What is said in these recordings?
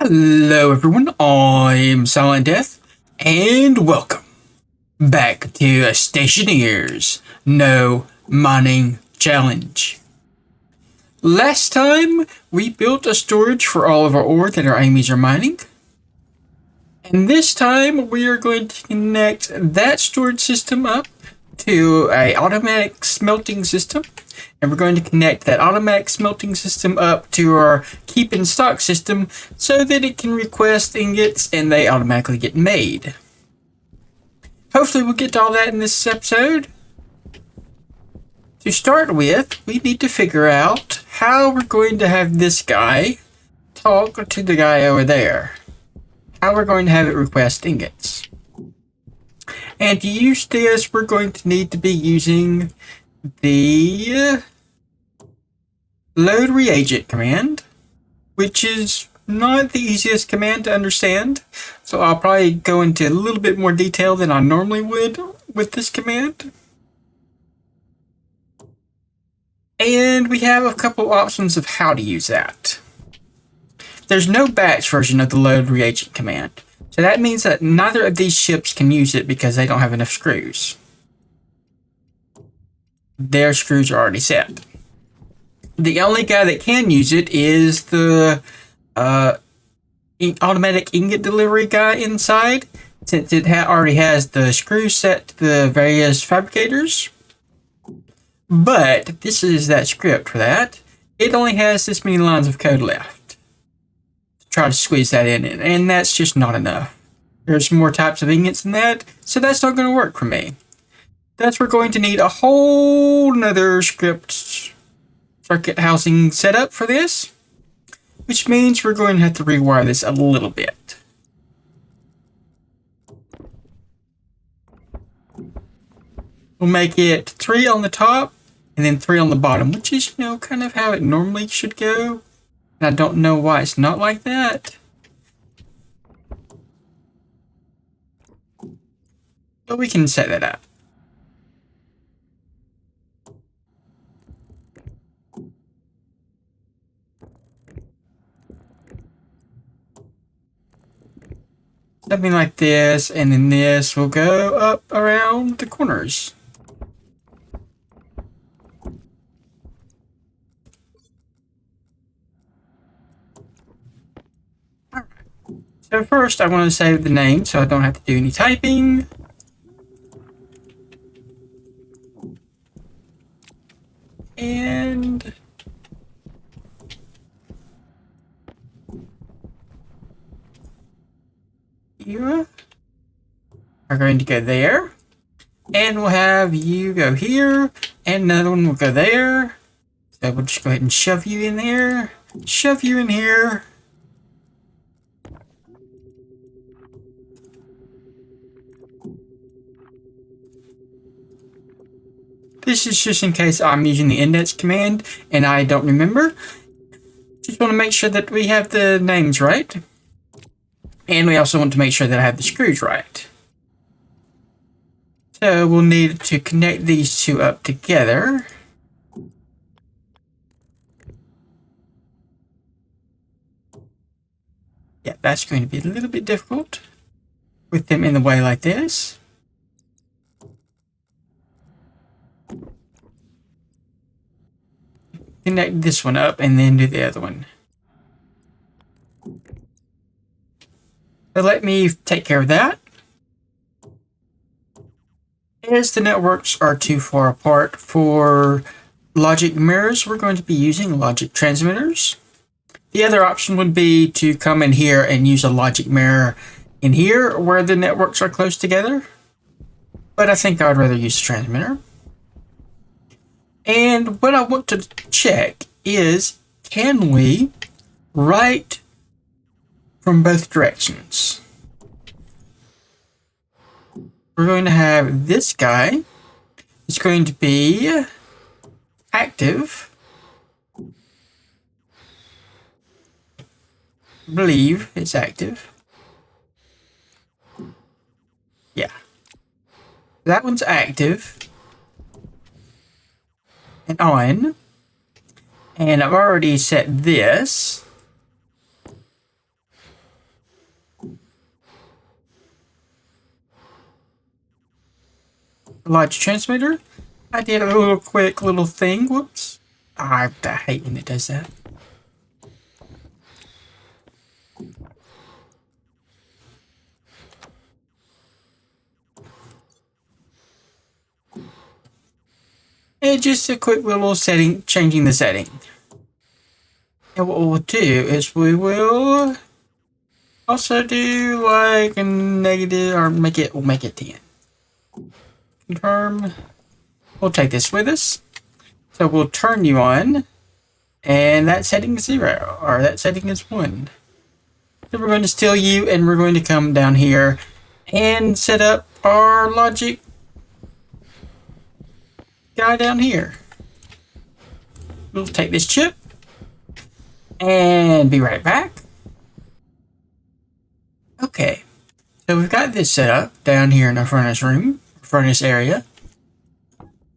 Hello everyone, I'm Silent Death, and welcome back to a Stationeers No Mining Challenge. Last time, we built a storage for all of our ore that our enemies are mining. And this time, we are going to connect that storage system up to an automatic smelting system. And we're going to connect that automatic smelting system up to our keep in stock system so that it can request ingots and they automatically get made. Hopefully we'll get to all that in this episode. To start with, we need to figure out how we're going to have this guy talk to the guy over there. How we're going to have it request ingots. And to use this, we're going to need to be using the load reagent command, which is not the easiest command to understand, so I'll probably go into a little bit more detail than I normally would with this command. And we have a couple options of how to use that. There's no batch version of the load reagent command, so that means that neither of these ships can use it because they don't have enough screws. Their screws are already set. The only guy that can use it is the automatic ingot delivery guy inside, since it already has the screws set to the various fabricators. But this is that script for that. It only has this many lines of code left. Try to squeeze that in, and that's just not enough. There's more types of ingots than that, so that's not going to work for me. Thus, we're going to need a whole nother script circuit housing setup for this, which means we're going to have to rewire this a little bit. We'll make it 3 on the top and then 3 on the bottom, which is, kind of how it normally should go. And I don't know why it's not like that. But we can set that up. Something like this, and then this will go up around the corners. Alright. So first I want to save the name so I don't have to do any typing. And you are going to go there, and we'll have you go here, and another one will go there. So we'll just go ahead and shove you in there, shove you in here. This is just in case I'm using the index command and I don't remember. Just want to make sure that we have the names right. And we also want to make sure that I have the screws right. So we'll need to connect these two up together. Yeah, that's going to be a little bit difficult with them in the way like this. Connect this one up and then do the other one. So let me take care of that. As the networks are too far apart for logic mirrors, we're going to be using logic transmitters. The other option would be to come in here and use a logic mirror in here where the networks are close together. But I think I'd rather use a transmitter. And what I want to check is, can we write from both directions? We're going to have this guy. It's going to be active. I believe it's active. Yeah. That one's active and on. And I've already set this logic transmitter. I did a little quick little thing. Whoops. I hate when it does that. And just a quick little setting, changing the setting. And what we'll do is we will also do like a negative, or we'll make it 10. Confirm. We'll take this with us. So we'll turn you on, and that setting is 0, or that setting is 1. So we're going to steal you, and we're going to come down here and set up our logic guy down here. We'll take this chip and be right back. Okay, so we've got this set up down here in our furnace area.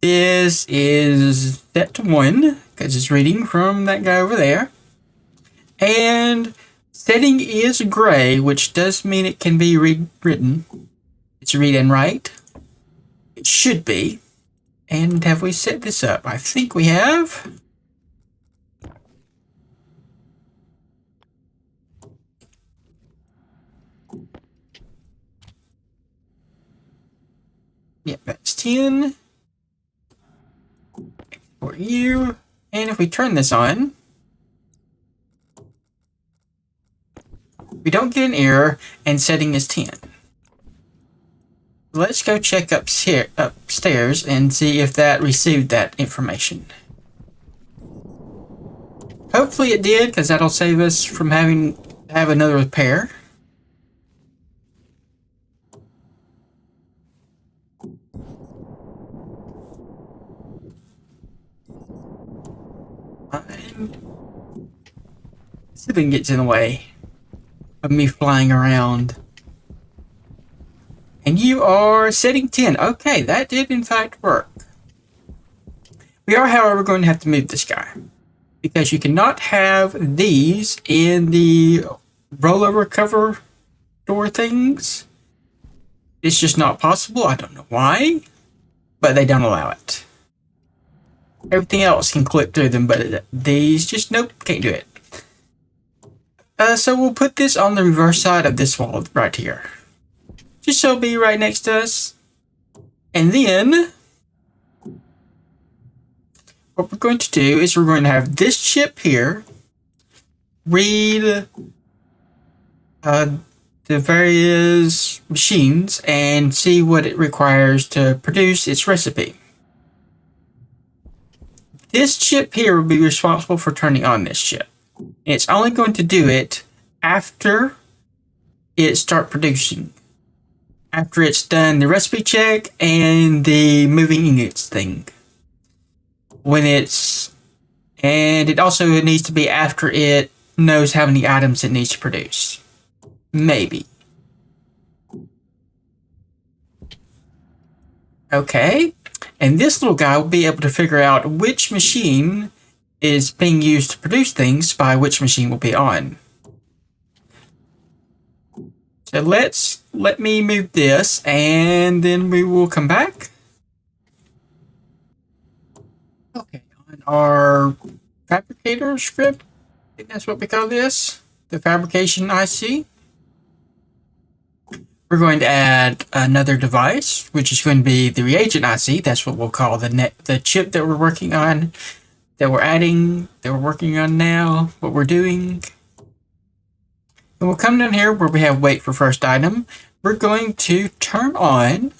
This is set to 1 because it's reading from that guy over there. And setting is gray, which does mean it can be rewritten. It's read and write. It should be. And have we set this up? I think we have. Yep, that's 10. For you. And if we turn this on, we don't get an error, and setting is 10. Let's go check upstairs and see if that received that information. Hopefully it did, because that'll save us from having to have another repair. Something gets in the way of me flying around. And you are setting 10. Okay, that did in fact work. We are, however, going to have to move this guy, because you cannot have these in the rollover cover door things. It's just not possible. I don't know why, but they don't allow it. Everything else can clip through them, but these just, nope, can't do it. So we'll put this on the reverse side of this wall right here. Just so it'll be right next to us. And then what we're going to do is we're going to have this chip here read the various machines and see what it requires to produce its recipe. This chip here will be responsible for turning on this chip. It's only going to do it after it starts producing. After it's done the recipe check and the moving ingots thing. And it also needs to be after it knows how many items it needs to produce. Maybe. Okay. And this little guy will be able to figure out which machine is being used to produce things by which machine will be on. So let me move this, and then we will come back. Okay, on our fabricator script, I think that's what we call this, the fabrication IC. We're going to add another device, which is going to be the reagent IC. That's what we'll call the chip that we're working on, that we're working on now, what we're doing. And we'll come down here where we have wait for first item. We're going to turn on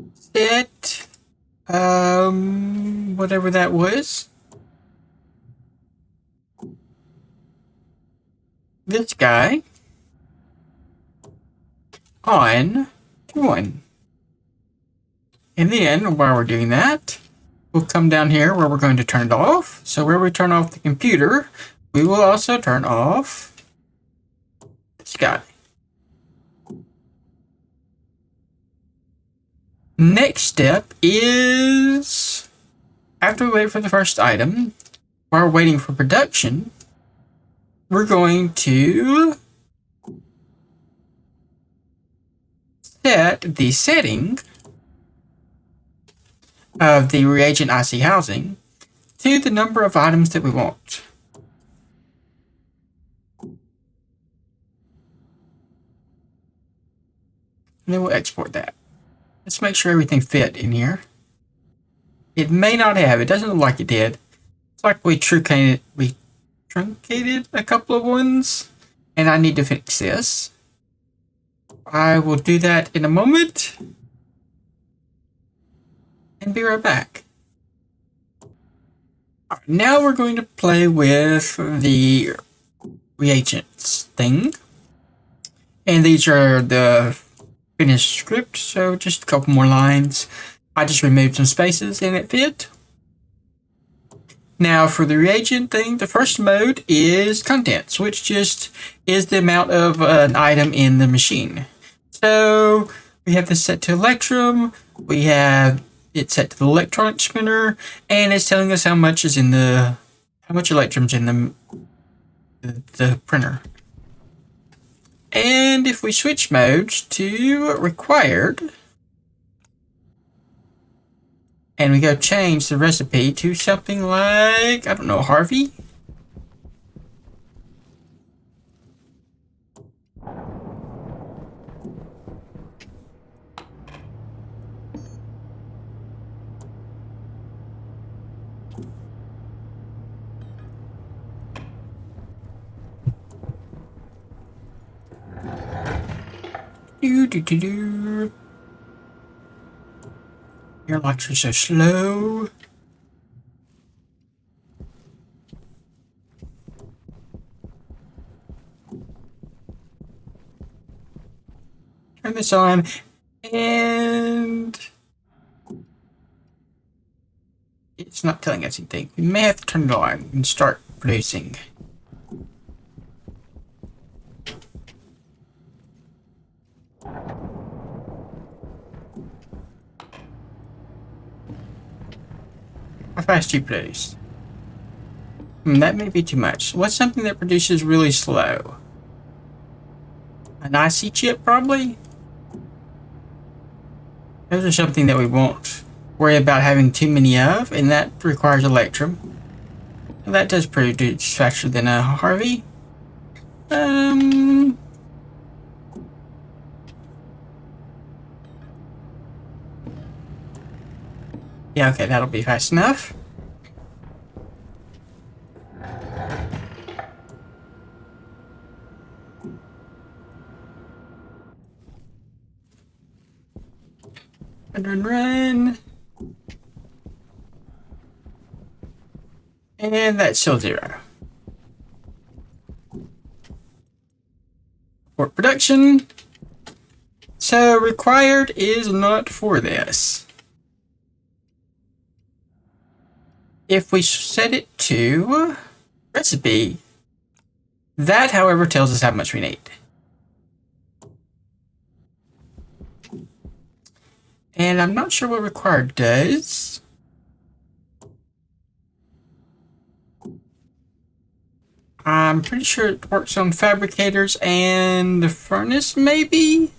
set whatever that was. This guy on to 1. And then, while we're doing that, we'll come down here where we're going to turn it off. So where we turn off the computer, we will also turn off this guy. Next step is, after we wait for the first item, while we're waiting for production, we're going to set the setting of the reagent IC housing to the number of items that we want. And then we'll export that. Let's make sure everything fit in here. It may not have. It doesn't look like it did. It's like we truncated a couple of ones, and I need to fix this. I will do that in a moment and be right back. All right, now we're going to play with the reagents thing. And these are the finished script, so just a couple more lines. I just removed some spaces and it fit. Now for the reagent thing, the first mode is contents, which just is the amount of an item in the machine. So we have this set to electrum, we have it set to the electronic spinner, and it's telling us how much electrum's in the printer. And if we switch modes to required, and we go change the recipe to something like, I don't know, Harvey? Your lights are so slow. Turn this on, and it's not telling us anything. We may have to turn it on and start producing. How fast do you produce? That may be too much. What's something that produces really slow? An IC chip, probably? Those are something that we won't worry about having too many of, and that requires electrum. And that does produce faster than a Harvey. Yeah, okay, that'll be fast enough. Run. And that's still 0. For production. So required is not for this. If we set it to recipe, that, however, tells us how much we need. And I'm not sure what required does. I'm pretty sure it works on fabricators and the furnace, maybe?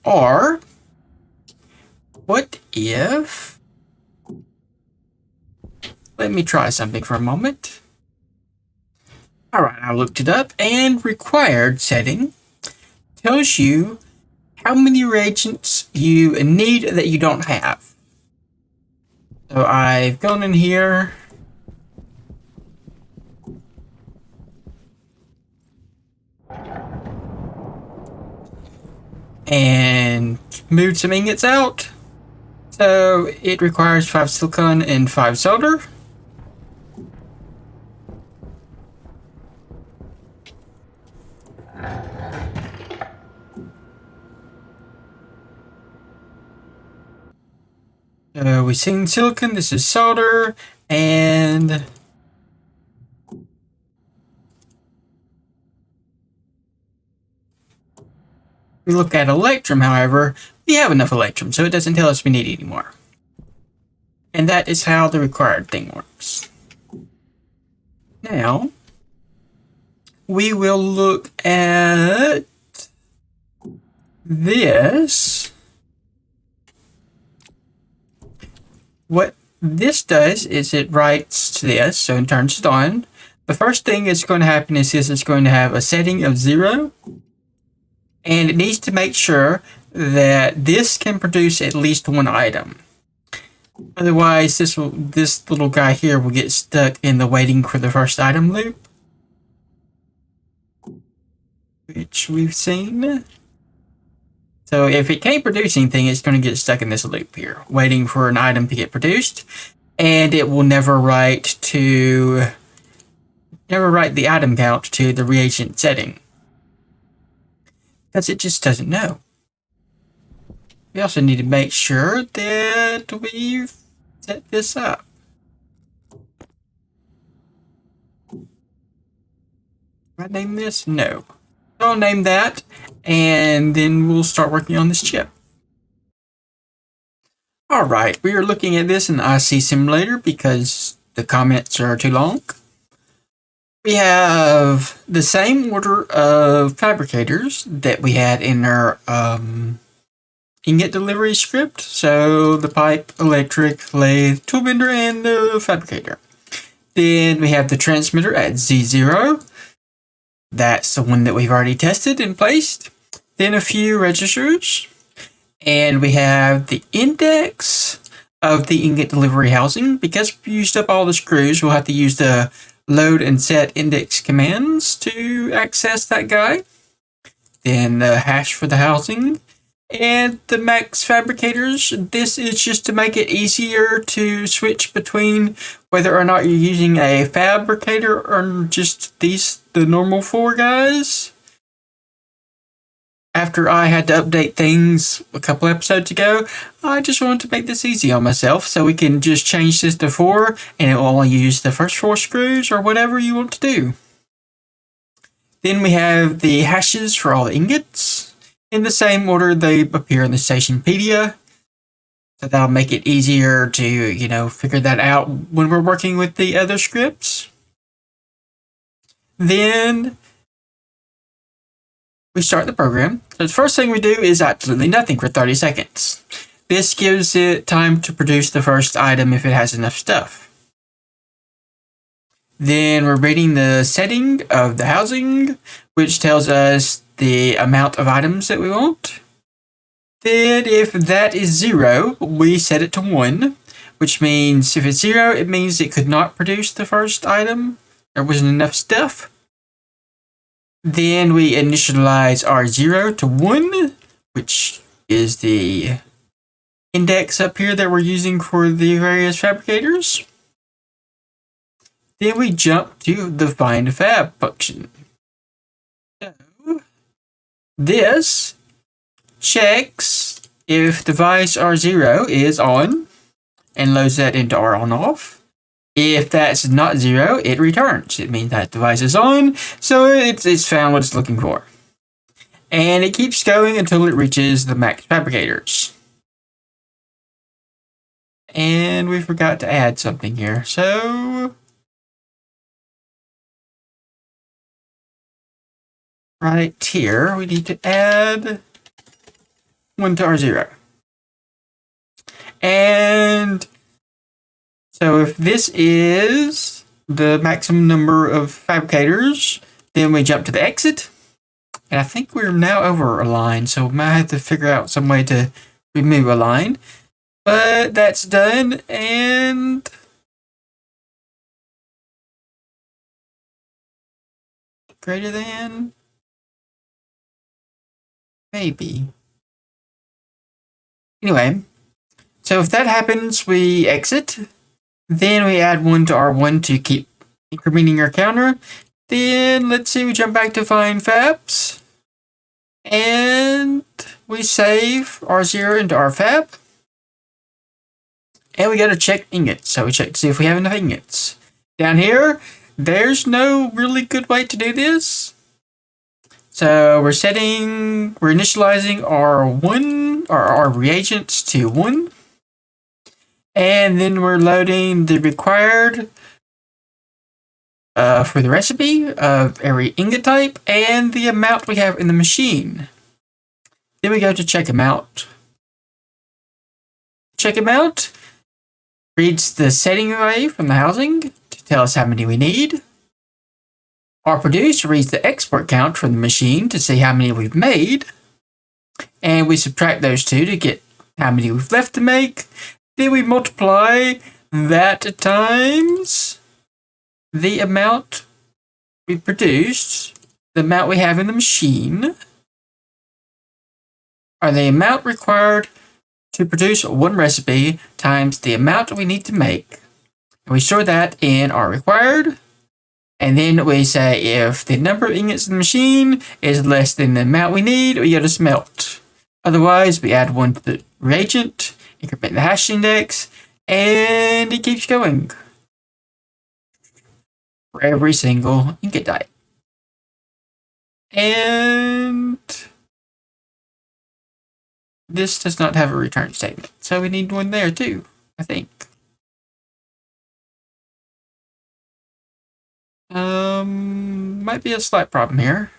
Or, what if... Let me try something for a moment. Alright, I looked it up, and required setting tells you how many reagents you need that you don't have. So I've gone in here and moved some ingots out. So it requires 5 silicon and 5 solder. We've seen silicon, this is solder, and we look at electrum, however, we have enough electrum, so it doesn't tell us we need any more. And that is how the required thing works. Now, we will look at this. What this does is it writes to this, so it turns it on. The first thing that's going to happen is this is going to have a setting of 0, and it needs to make sure that this can produce at least one item. Otherwise, this little guy here will get stuck in the waiting for the first item loop, which we've seen. So if it can't produce anything, it's going to get stuck in this loop here, waiting for an item to get produced, and it will never write the item count to the reagent setting, because it just doesn't know. We also need to make sure that we've set this up. I name this? No. I'll name that, and then we'll start working on this chip. Alright, we are looking at this in the IC simulator because the comments are too long. We have the same order of fabricators that we had in our ingot delivery script. So the pipe, electric, lathe, tool bender, and the fabricator. Then we have the transmitter at Z0. That's the one that we've already tested and placed. Then a few registers. And we have the index of the ingot delivery housing. Because we used up all the screws, we'll have to use the load and set index commands to access that guy. Then the hash for the housing. And the max fabricators. This is just to make it easier to switch between whether or not you're using a fabricator or just the normal 4 guys. After I had to update things a couple episodes ago, I just wanted to make this easy on myself, so we can just change this to 4 and it will only use the first 4 screws or whatever you want to do. Then we have the hashes for all the ingots. In the same order they appear in the Stationpedia. So that'll make it easier to, figure that out when we're working with the other scripts. Then we start the program. So the first thing we do is absolutely nothing for 30 seconds. This gives it time to produce the first item if it has enough stuff. Then we're reading the setting of the housing, which tells us the amount of items that we want. Then if that is 0, we set it to 1, which means if it's 0, it means it could not produce the first item. There wasn't enough stuff. Then we initialize our 0 to 1, which is the index up here that we're using for the various fabricators. Then we jump to the find fab function. So this checks if device R0 is on and loads that into our on off. If that's not 0, it returns. It means that device is on, so it's found what it's looking for. And it keeps going until it reaches the max fabricators. And we forgot to add something here, so right here we need to add 1 to R0. And so if this is the maximum number of fabricators, then we jump to the exit. And I think we're now over a line, so we might have to figure out some way to remove a line. But that's done, and greater than, maybe. Anyway, so if that happens, we exit. Then we add 1 to R1 to keep incrementing our counter. Then let's see, we jump back to find fabs. And we save R0 into our fab. And we gotta check ingots. So we check to see if we have enough ingots. Down here, there's no really good way to do this. So we're initializing our reagents to 1. And then we're loading the required for the recipe of every ingot type and the amount we have in the machine. Then we go to check amount. Check amount reads the setting array from the housing to tell us how many we need. Our produce reads the export count from the machine to see how many we've made. And we subtract those two to get how many we've left to make. Then we multiply that times the amount we produced, the amount we have in the machine, or the amount required to produce one recipe times the amount we need to make. And we store that in our required. And then we say if the number of ingots in the machine is less than the amount we need, we go to smelt. Otherwise, we add one to the reagent, increment the hash index, and it keeps going for every single ingot type. And this does not have a return statement, so we need one there too, I think. Might be a slight problem here.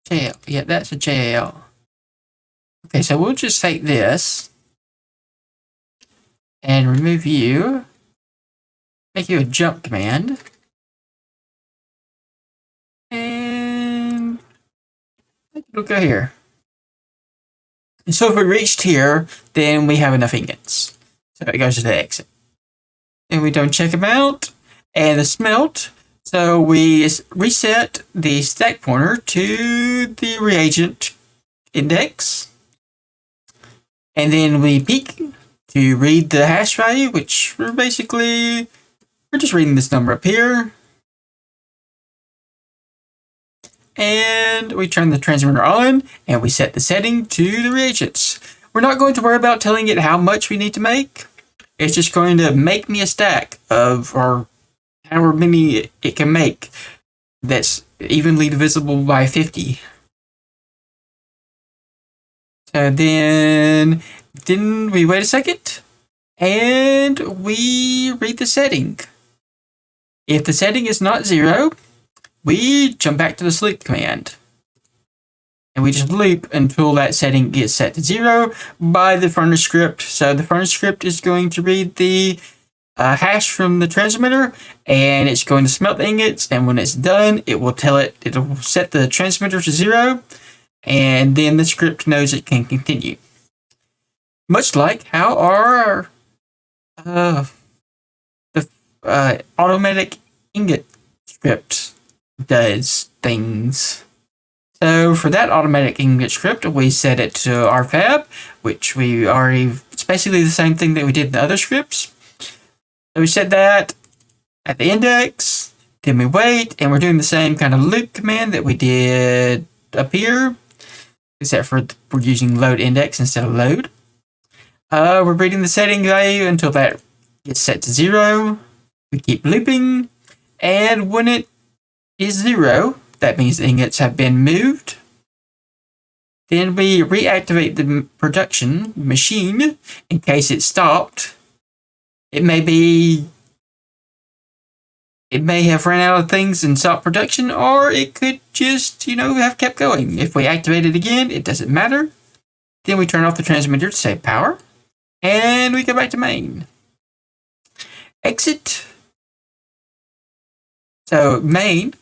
JL. Yeah, that's a JL. Okay, so we'll just take this and remove you. Make you a jump command. And it'll go here. And so if we reached here, then we have enough ingots. So it goes to the exit. And we don't check them out. And the smelt. So we reset the stack pointer to the reagent index. And then we peek to read the hash value, which we're just reading this number up here. And we turn the transmitter on, and we set the setting to the reagents. We're not going to worry about telling it how much we need to make. It's just going to make me a stack of, or however many it can make, that's evenly divisible by 50. So then we wait a second, and we read the setting. If the setting is not 0, we jump back to the sleep command. And we just loop until that setting gets set to 0 by the furnace script. So the furnace script is going to read the hash from the transmitter, and it's going to smelt the ingots, and when it's done, it'll set the transmitter to 0, and then the script knows it can continue. Much like how our automatic ingot script does things. So for that automatic ingot script, we set it to rfab, which it's basically the same thing that we did in the other scripts. So we set that at the index, then we wait, and we're doing the same kind of loop command that we did up here, except for we're using load index instead of load. We're reading the setting value until that gets set to 0. We keep looping, and when it is 0, that means the ingots have been moved. Then we reactivate the production machine in case it stopped. It may have run out of things and stopped production, or it could just, have kept going. If we activate it again, it doesn't matter. Then we turn off the transmitter to save power, and we go back to main. Exit. So main,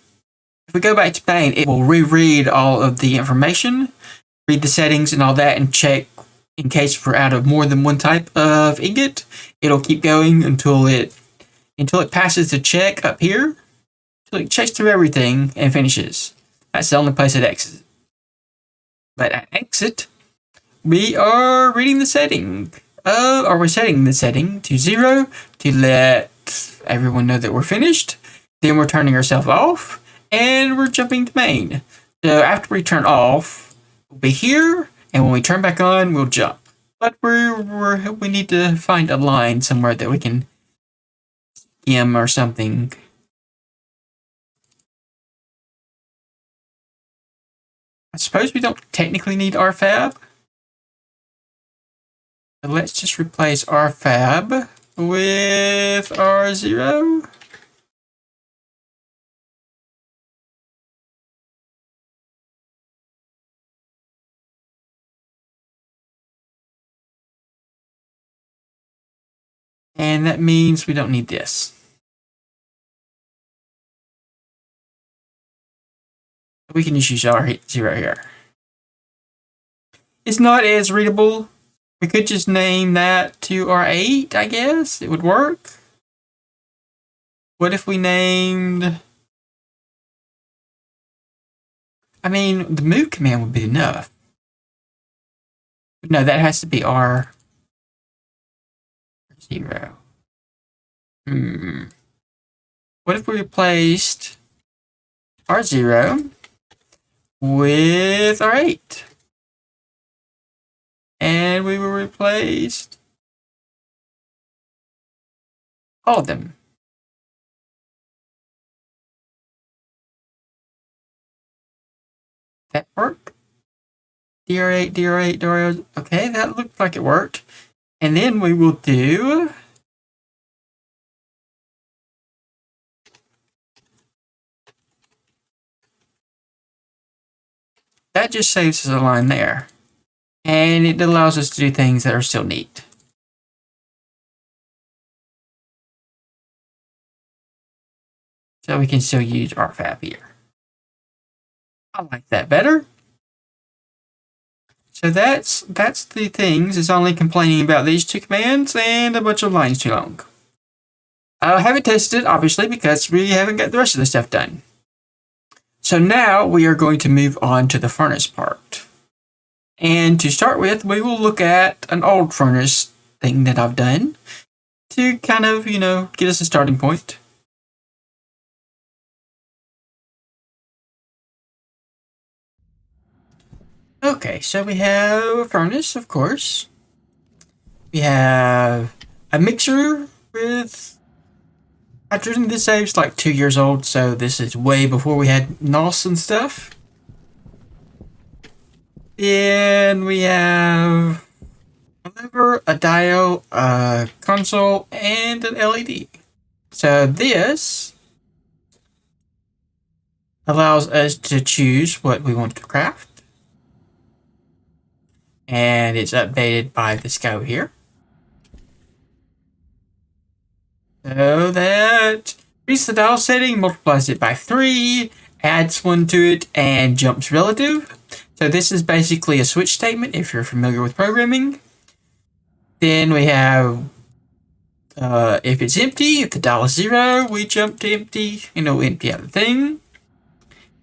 if we go back to main, it will reread all of the information, read the settings and all that, and check in case we're out of more than one type of ingot. It'll keep going until it passes the check up here. So it checks through everything and finishes. That's the only place it exits. But at exit, we are reading the setting. We're setting the setting to 0 to let everyone know that we're finished. Then we're turning ourselves off, and we're jumping to main. So after we turn off, we'll be here, and when we turn back on, we'll jump. But we need to find a line somewhere that we can skim or something. I suppose we don't technically need RFAB. So let's just replace RFAB with R0. And that means we don't need this. We can just use R0 here. It's not as readable. We could just name that to R8, I guess. It would work. What if we named... I mean, the move command would be enough. No, that has to be R0. What if we replaced R0 with R8? And we will replace all of them. That work? DR8, DR8, DR8. Okay, that looked like it worked. And then we will do... That just saves us a line there. And it allows us to do things that are still neat. So we can still use RFAB here. I like that better. So that's the things. It's only complaining about these two commands and a bunch of lines too long. I haven't tested it, obviously, because we haven't got the rest of the stuff done. So now we are going to move on to the furnace part. And to start with, we will look at an old furnace thing that I've done to kind of, get us a starting point. Okay, so we have a furnace, of course. We have a mixer with hydrogen. This save's like 2 years old, so this is way before we had NOS and stuff. Then we have a lever, a dial, a console, and an LED. So this allows us to choose what we want to craft. And it's updated by this guy over here. So that reads the dial setting, multiplies it by 3, adds 1 to it, and jumps relative. So this is basically a switch statement if you're familiar with programming. Then we have, if it's empty, if the dial is 0, we jump to empty, empty out the thing.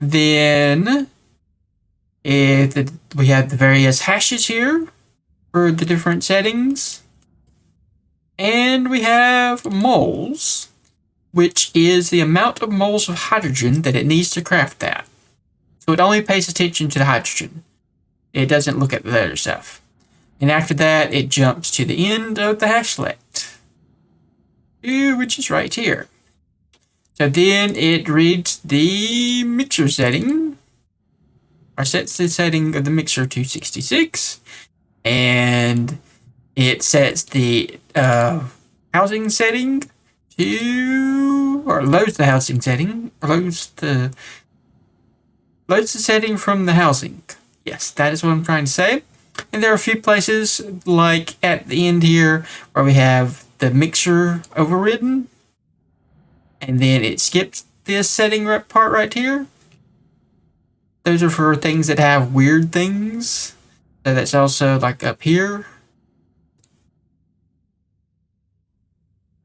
Then we have the various hashes here for the different settings. And we have moles, which is the amount of moles of hydrogen that it needs to craft that. So it only pays attention to the hydrogen. It doesn't look at the other stuff. And after that, it jumps to the end of the hashlet, which is right here. So then it reads the mixer setting, or sets the setting of the mixer to 66, and it sets the housing setting to, or loads the housing setting, or loads the setting from the housing. Yes, that is what I'm trying to say. And there are a few places, like at the end here, where we have the mixer overridden, and then it skips this setting part right here. Those are for things that have weird things. So that's also like up here,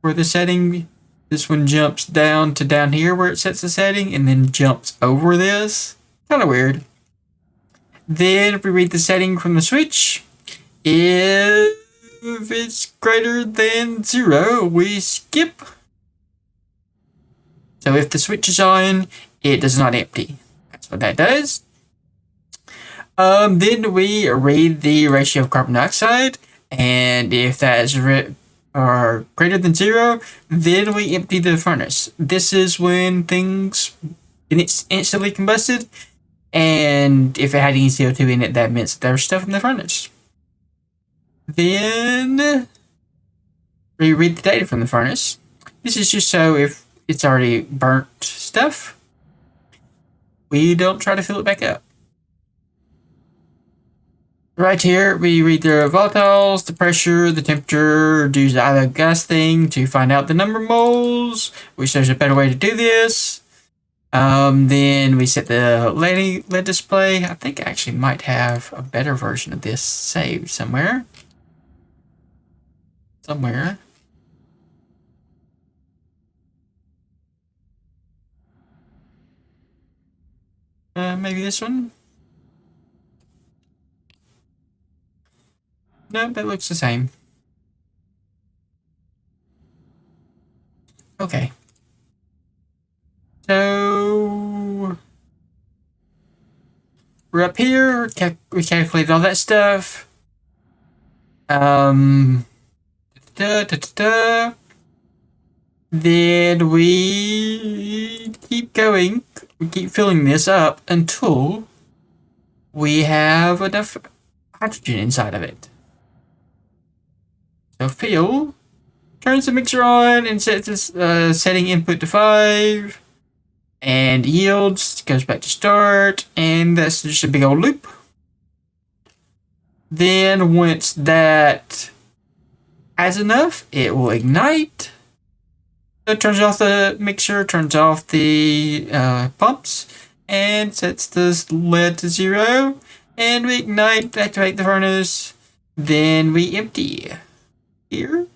where the setting, this one jumps down to down here where it sets the setting, and then jumps over this. Kind of weird. Then if we read the setting from the switch, if it's greater than 0, we skip. So if the switch is on, it does not empty. That's what that does. Then we read the ratio of carbon dioxide, and if that is greater than 0, then we empty the furnace. This is when things, it's instantly combusted. And if it had any CO2 in it, that meant there was stuff in the furnace. Then we read the data from the furnace. This is just so if it's already burnt stuff, we don't try to fill it back up. Right here, we read the volatiles, the pressure, the temperature, do the either gas thing to find out the number of moles, which there's a better way to do this. Then we set the LED display. I think I actually might have a better version of this saved somewhere. Maybe this one? No, that looks the same. Okay. So we're up here. We calculated all that stuff. Then we keep going. We keep filling this up until we have enough hydrogen inside of it. So fill, turns the mixer on and sets this setting input to 5. And yields goes back to start, and that's just a big old loop. Then once that has enough, it will ignite. So it turns off the mixer, turns off the pumps, and sets the lead to 0. And we ignite, activate the furnace. Then we empty here.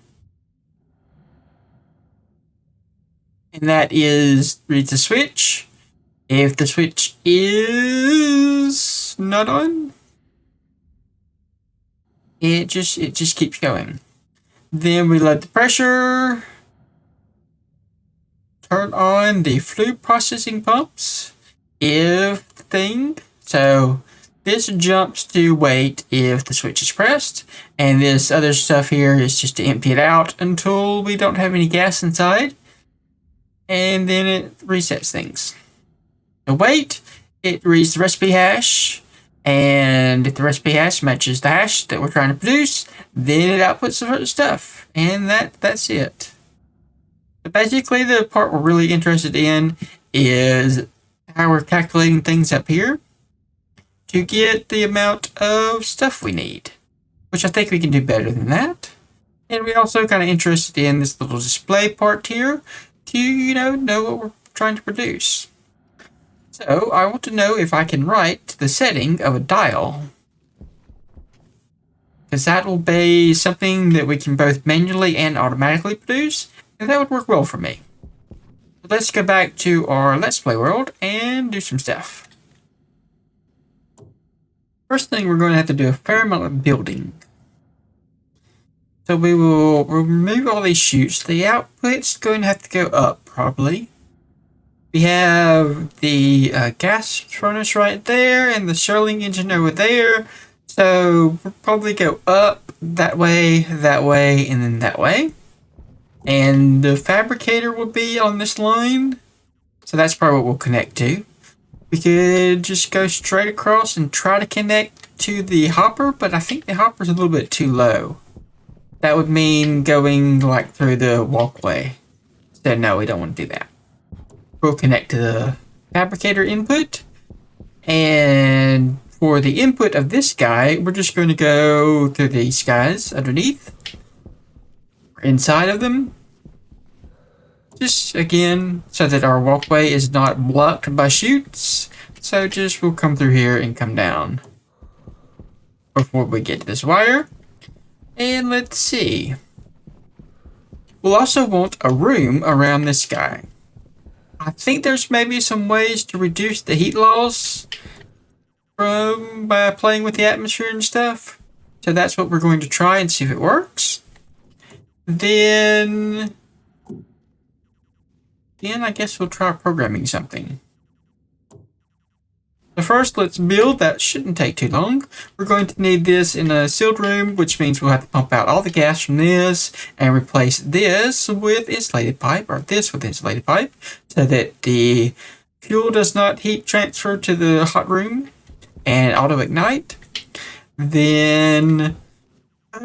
And that reads the switch. If the switch is not on, it just keeps going. Then we let the pressure, turn on the fluid processing pumps if thing. So this jumps to wait if the switch is pressed, and this other stuff here is just to empty it out until we don't have any gas inside. And then it resets things. So wait, it reads the recipe hash, and if the recipe hash matches the hash that we're trying to produce, then it outputs the stuff, and that's it. So basically, the part we're really interested in is how we're calculating things up here to get the amount of stuff we need, which I think we can do better than that. And we're also kind of interested in this little display part here to, know what we're trying to produce. So I want to know if I can write the setting of a dial, because that will be something that we can both manually and automatically produce, and that would work well for me. So let's go back to our Let's Play world and do some stuff. First thing, we're going to have to do a fair amount of building. So we will remove all these chutes. The output's going to have to go up, probably. We have the gas furnace right there and the Stirling engine over there. So we'll probably go up that way, and then that way. And the fabricator will be on this line. So that's probably what we'll connect to. We could just go straight across and try to connect to the hopper, but I think the hopper's a little bit too low. That would mean going like through the walkway. So no, we don't want to do that. We'll connect to the fabricator input. And for the input of this guy, we're just going to go through these guys underneath. Inside of them. Just again, so that our walkway is not blocked by chutes. So just we'll come through here and come down before we get to this wire. And let's see. We'll also want a room around this guy. I think there's maybe some ways to reduce the heat loss by playing with the atmosphere and stuff. So that's what we're going to try and see if it works. Then I guess we'll try programming something. So first, let's build. That shouldn't take too long. We're going to need this in a sealed room, which means we'll have to pump out all the gas from this and replace this with insulated pipe, or this with insulated pipe, so that the fuel does not heat transfer to the hot room and auto ignite, then I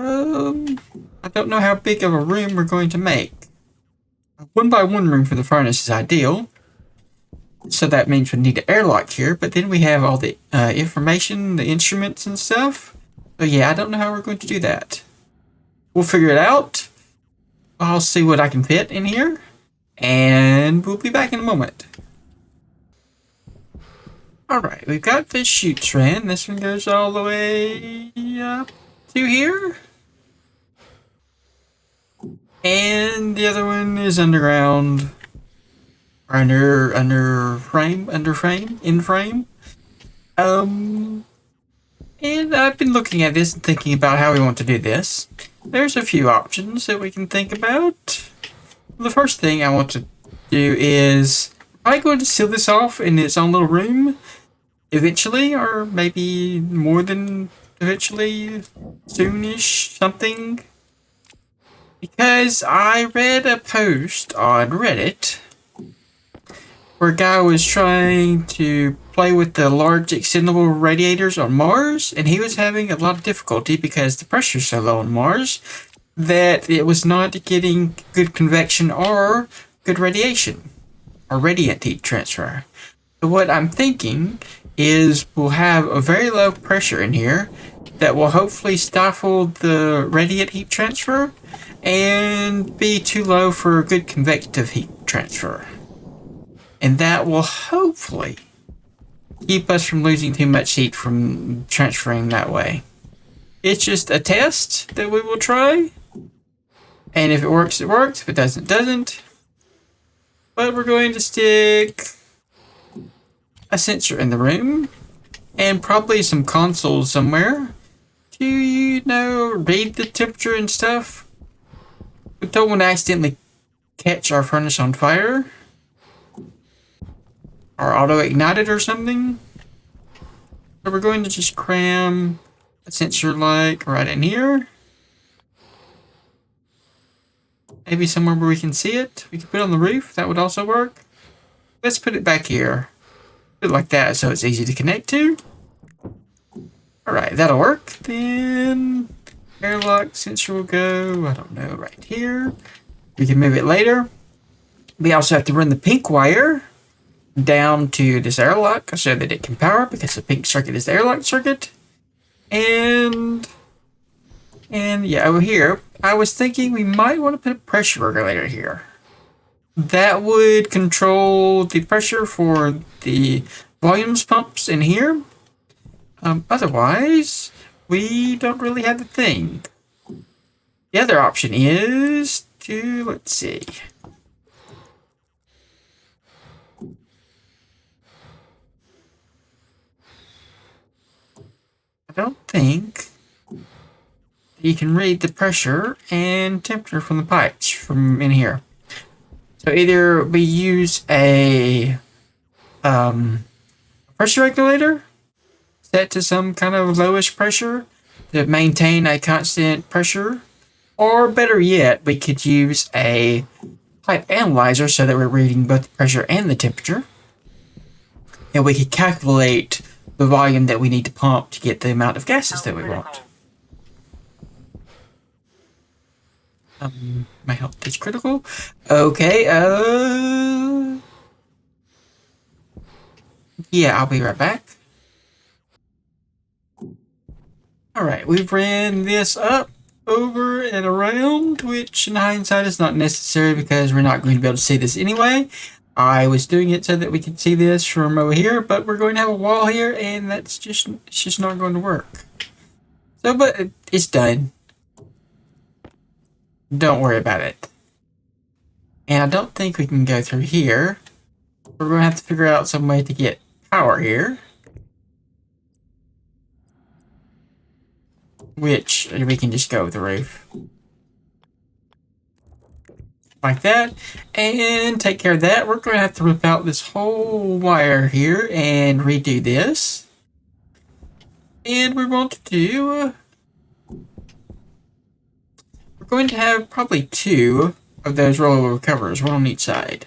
don't know how big of a room we're going to make. A 1x1 room for the furnace is ideal. So that means we need an airlock here, but then we have all the information, the instruments and stuff. So yeah, I don't know how we're going to do that. We'll figure it out. I'll see what I can fit in here, and we'll be back in a moment. Alright, we've got this chutes ran. This one goes all the way up to here. And the other one is underground. Or under frame. And I've been looking at this and thinking about how we want to do this. There's a few options that we can think about. The first thing I want to do is I'm going to seal this off in its own little room eventually, or maybe more than eventually, soonish, something. Because I read a post on Reddit where a guy was trying to play with the large extendable radiators on Mars, and he was having a lot of difficulty because the pressure's so low on Mars that it was not getting good convection or good radiation or radiant heat transfer. So what I'm thinking is we'll have a very low pressure in here that will hopefully stifle the radiant heat transfer and be too low for good convective heat transfer. And that will hopefully keep us from losing too much heat from transferring that way. It's just a test that we will try. And if it works, it works. If it doesn't, it doesn't. But we're going to stick a sensor in the room and probably some consoles somewhere to, read the temperature and stuff. We don't want to accidentally catch our furnace on fire or auto-ignite it or something. So we're going to just cram a sensor like right in here. Maybe somewhere where we can see it. We can put it on the roof. That would also work. Let's put it back here. Put it like that so it's easy to connect to. Alright, that'll work. Then airlock sensor will go, I don't know, right here. We can move it later. We also have to run the pink wire down to this airlock so that it can power, because the pink circuit is the airlock circuit. And yeah, over here, I was thinking we might want to put a pressure regulator here. That would control the pressure for the volumes pumps in here. Otherwise, we don't really have the thing. The other option is to, let's see. I don't think you can read the pressure and temperature from the pipes from in here. So either we use a pressure regulator set to some kind of lowish pressure to maintain a constant pressure, or better yet, we could use a pipe analyzer so that we're reading both the pressure and the temperature, and we could calculate the volume that we need to pump to get the amount of gases that we want. My health is critical. Okay, yeah, I'll be right back. Alright, we've ran this up, over, and around, which in hindsight is not necessary because we're not going to be able to see this anyway. I was doing it so that we could see this from over here, but we're going to have a wall here, and it's just not going to work. So, but it's done. Don't worry about it. And I don't think we can go through here. We're going to have to figure out some way to get power here, which we can just go with the roof. Like that, and take care of that. We're going to have to rip out this whole wire here and redo this. And we're going to do... we're going to have probably 2 of those rollover covers, one on each side.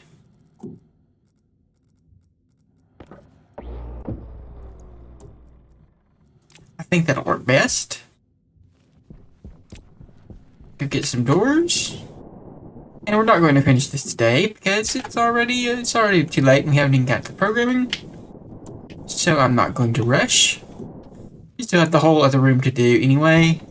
think that'll work best. Go get some doors. And we're not going to finish this today because it's already too late and we haven't even got to programming. So I'm not going to rush. We still have the whole other room to do anyway.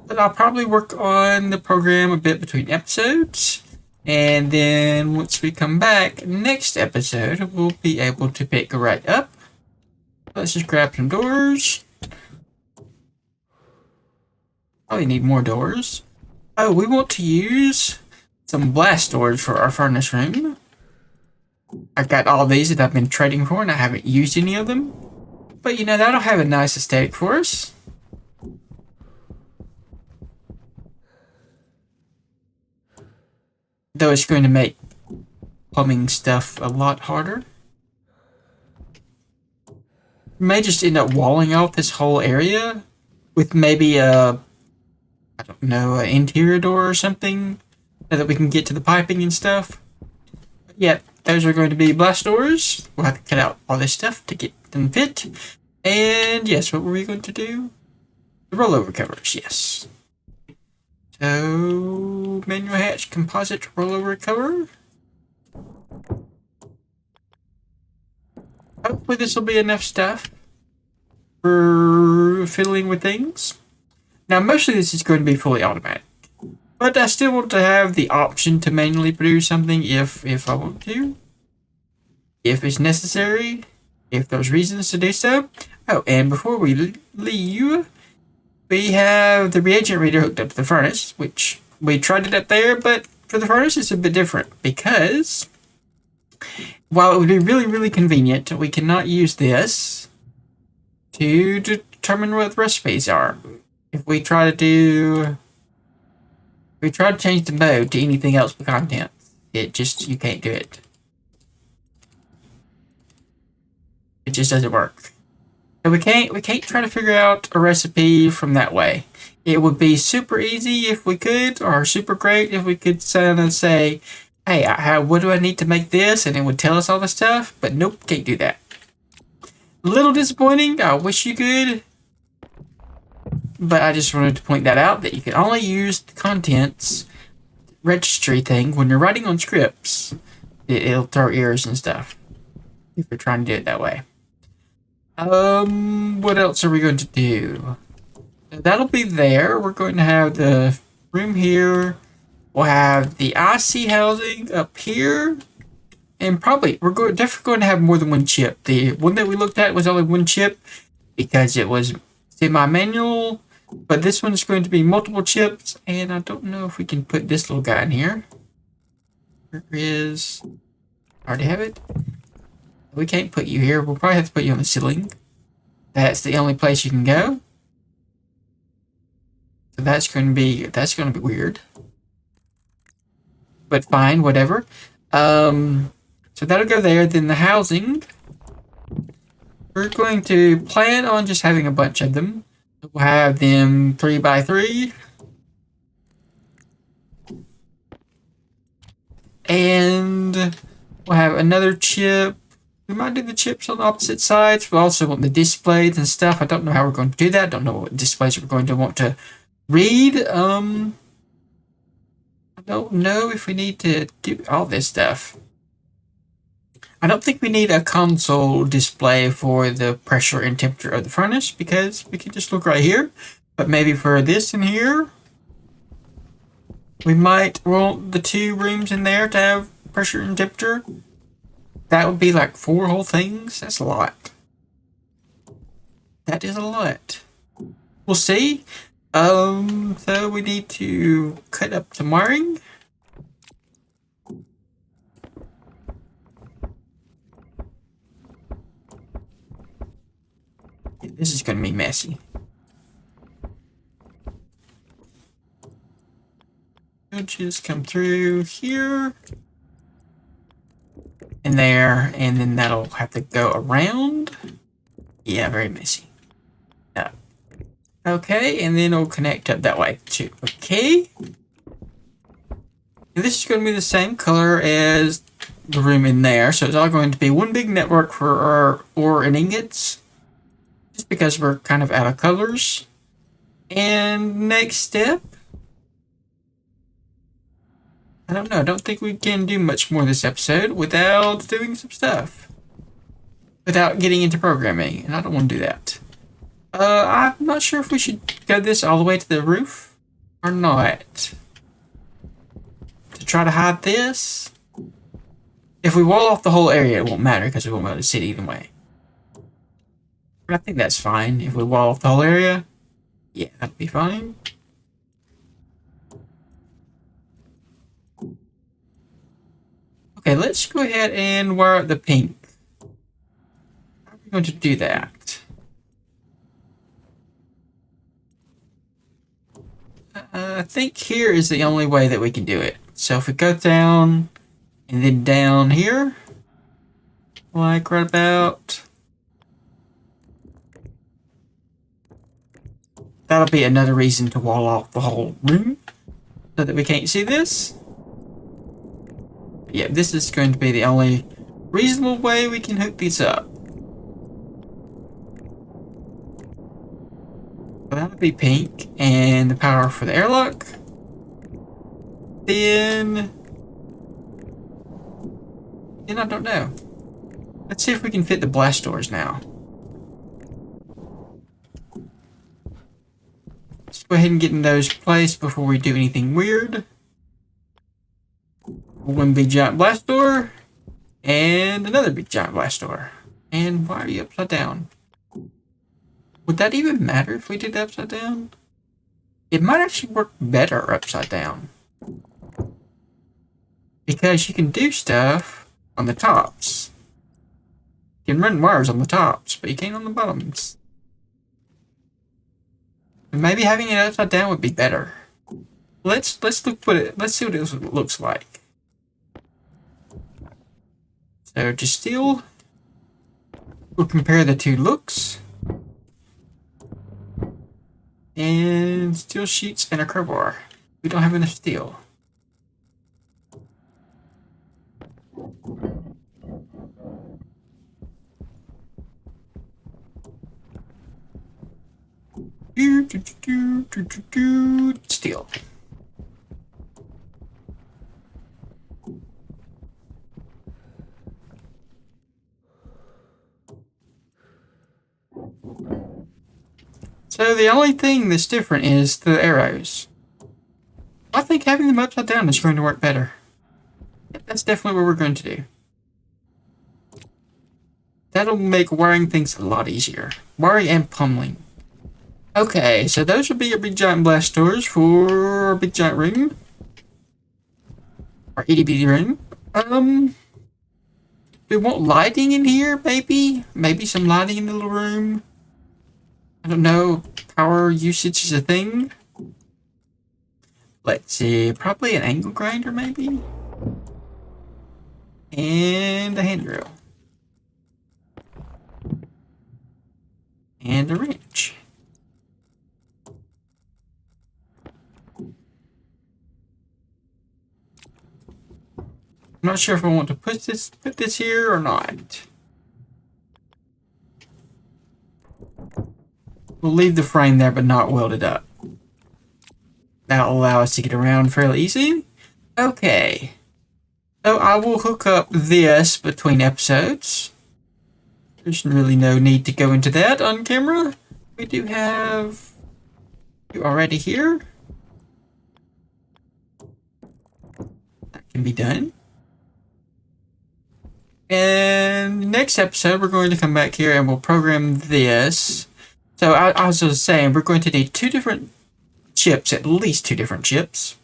But I'll probably work on the program a bit between episodes. And then once we come back, next episode, we'll be able to pick right up. Let's just grab some doors. Probably need more doors. Oh, we want to use some blast doors for our furnace room. I've got all these that I've been trading for and I haven't used any of them. But you know, that'll have a nice aesthetic for us. Though it's going to make plumbing stuff a lot harder. We may just end up walling off this whole area with maybe I don't know, an interior door or something so that we can get to the piping and stuff. But yeah, those are going to be blast doors. We'll have to cut out all this stuff to get them fit. And yes, what were we going to do? The rollover covers, yes. So, manual hatch composite rollover cover. Hopefully this will be enough stuff for fiddling with things. Now, mostly this is going to be fully automatic. But I still want to have the option to manually produce something if I want to. If it's necessary. If there's reasons to do so. Oh, and before we leave, we have the reagent reader hooked up to the furnace, which we tried it up there, but for the furnace it's a bit different because while it would be really, really convenient, we cannot use this to determine what the recipes are. If we try to change the mode to anything else with contents, you can't do it. It just doesn't work. So we can't try to figure out a recipe from that way. It would be super easy if we could, or super great if we could say, hey, what do I need to make this? And it would tell us all the stuff, but nope, can't do that. A little disappointing, I wish you could. But I just wanted to point that out, that you can only use the contents registry thing when you're writing on scripts. It'll throw errors and stuff if you're trying to do it that way. What else are we going to do? That'll be there. We're going to have the room here. We'll have the IC housing up here. And probably, definitely going to have more than one chip. The one that we looked at was only one chip because it was semi-manual. But this one's going to be multiple chips. And I don't know if we can put this little guy in here. Where is... I already have it. We can't put you here. We'll probably have to put you on the ceiling. That's the only place you can go. So that's going to be weird. But fine, whatever. So that'll go there. Then the housing. We're going to plan on just having a bunch of them. We'll have them 3x3. And we'll have another chip. We might do the chips on the opposite sides. We also want the displays and stuff. I don't know how we're going to do that. I don't know what displays we're going to want to read. I don't know if we need to do all this stuff. I don't think we need a console display for the pressure and temperature of the furnace because we can just look right here. But maybe for this in here, we might want the two rooms in there to have pressure and temperature. That would be like 4 whole things. That's a lot. That is a lot. We'll see. So we need to cut up some wiring. This is going to be messy. We'll just come through here. And there, and then that'll have to go around. Yeah, very messy. Okay, and then it'll connect up that way too. Okay. And this is going to be the same color as the room in there, so it's all going to be one big network for our ore and ingots. just because we're kind of out of colors. And next step, I don't know. I don't think we can do much more this episode without doing some stuff. Without getting into programming, and I don't want to do that. I'm not sure if we should go this all the way to the roof or not. To try to hide this. If we wall off the whole area, it won't matter because we won't be able to see it either way. But I think that's fine. If we wall off the whole area, yeah, that'll be fine. Okay, let's go ahead and wire up the pink. How are we going to do that? I think here is the only way that we can do it. So if we go down and then down here, like right about, that'll be another reason to wall off the whole room so that we can't see this. Yeah, this is going to be the only reasonable way we can hook these up. So that'll be pink and the power for the airlock. Then I don't know. Let's see if we can fit the blast doors now. Let's go ahead and get in those placed before we do anything weird. One big giant blast door and another big giant blast door. And why are you upside down? Would that even matter if we did that upside down? It might actually work better upside down. Because you can do stuff on the tops. You can run wires on the tops, but you can't on the bottoms. Maybe having it upside down would be better. Let's see what it looks like. So just steel. We'll compare the two looks. And steel sheets and a crowbar. We don't have enough steel. Steel. So the only thing that's different is the arrows. I think having them upside down is going to work better. That's definitely what we're going to do. That'll make wiring things a lot easier. Wiring and pummeling. Okay, so those will be our big giant blast doors for our big giant room. Our itty bitty room. We want lighting in here, maybe? Maybe some lighting in the little room. I don't know. Power usage is a thing. Let's see. Probably an angle grinder, maybe? And a hand drill. And a wrench. I'm not sure if I want to put this here or not. We'll leave the frame there, but not weld it up. That'll allow us to get around fairly easy. Okay. So I will hook up this between episodes. There's really no need to go into that on camera. We do have you already here. That can be done. And next episode, we're going to come back here and we'll program this. So I was just saying, we're going to need two different chips, at least two different chips.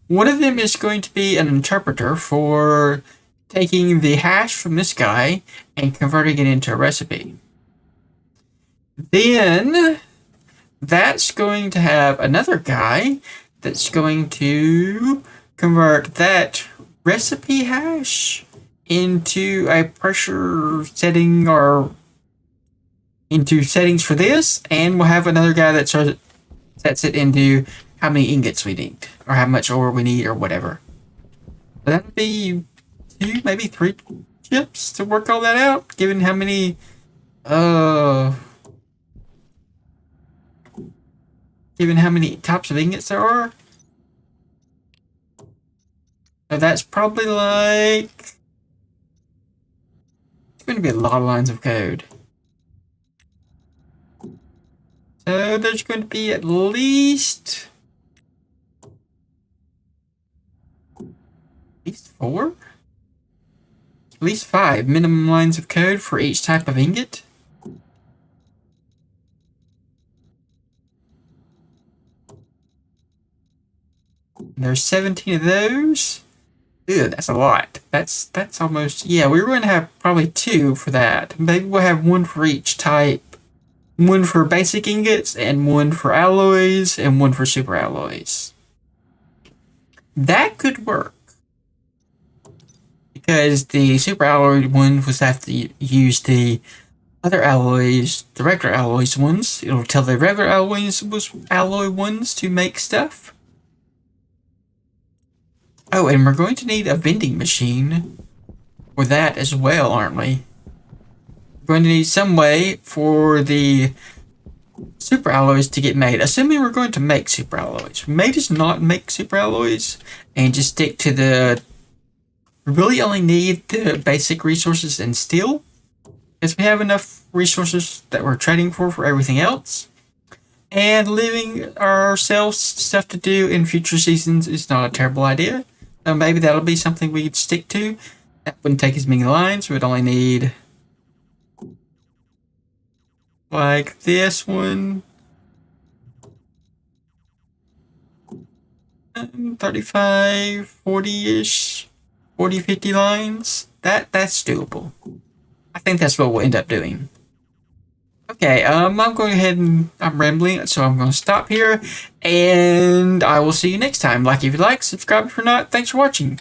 One of them is going to be an interpreter for taking the hash from this guy and converting it into a recipe. Then that's going to have another guy that's going to convert that recipe hash into a pressure setting or into settings for this, and we'll have another guy that sets it into how many ingots we need or how much ore we need or whatever. So that'd be 2, maybe 3 chips to work all that out, given how many given how many types of ingots there are. So that's probably like... It's going to be a lot of lines of code. So there's going to be at least 4? At least 5 minimum lines of code for each type of ingot. There's 17 of those. Ew, that's a lot. That's almost... Yeah, we were going to have probably 2 for that. Maybe we'll have 1 for each type. 1 for basic ingots, and 1 for alloys, and 1 for super alloys. That could work. Because the super alloy one was have to use the other alloys, the regular alloys ones. It'll tell the regular alloy ones to make stuff. Oh, and we're going to need a vending machine for that as well, aren't we? We're going to need some way for the super alloys to get made, assuming we're going to make super alloys. We may just not make super alloys and just stick to the... We really only need the basic resources and steel, because we have enough resources that we're trading for everything else. And leaving ourselves stuff to do in future seasons is not a terrible idea. So maybe that'll be something we'd stick to. That wouldn't take as many lines. We'd only need... like this one. 35, 40-ish. 40, 50 lines. That's doable. I think that's what we'll end up doing. Okay, I'm going ahead and I'm rambling, so I'm going to stop here. And I will see you next time. Like if you like, subscribe if you're not. Thanks for watching.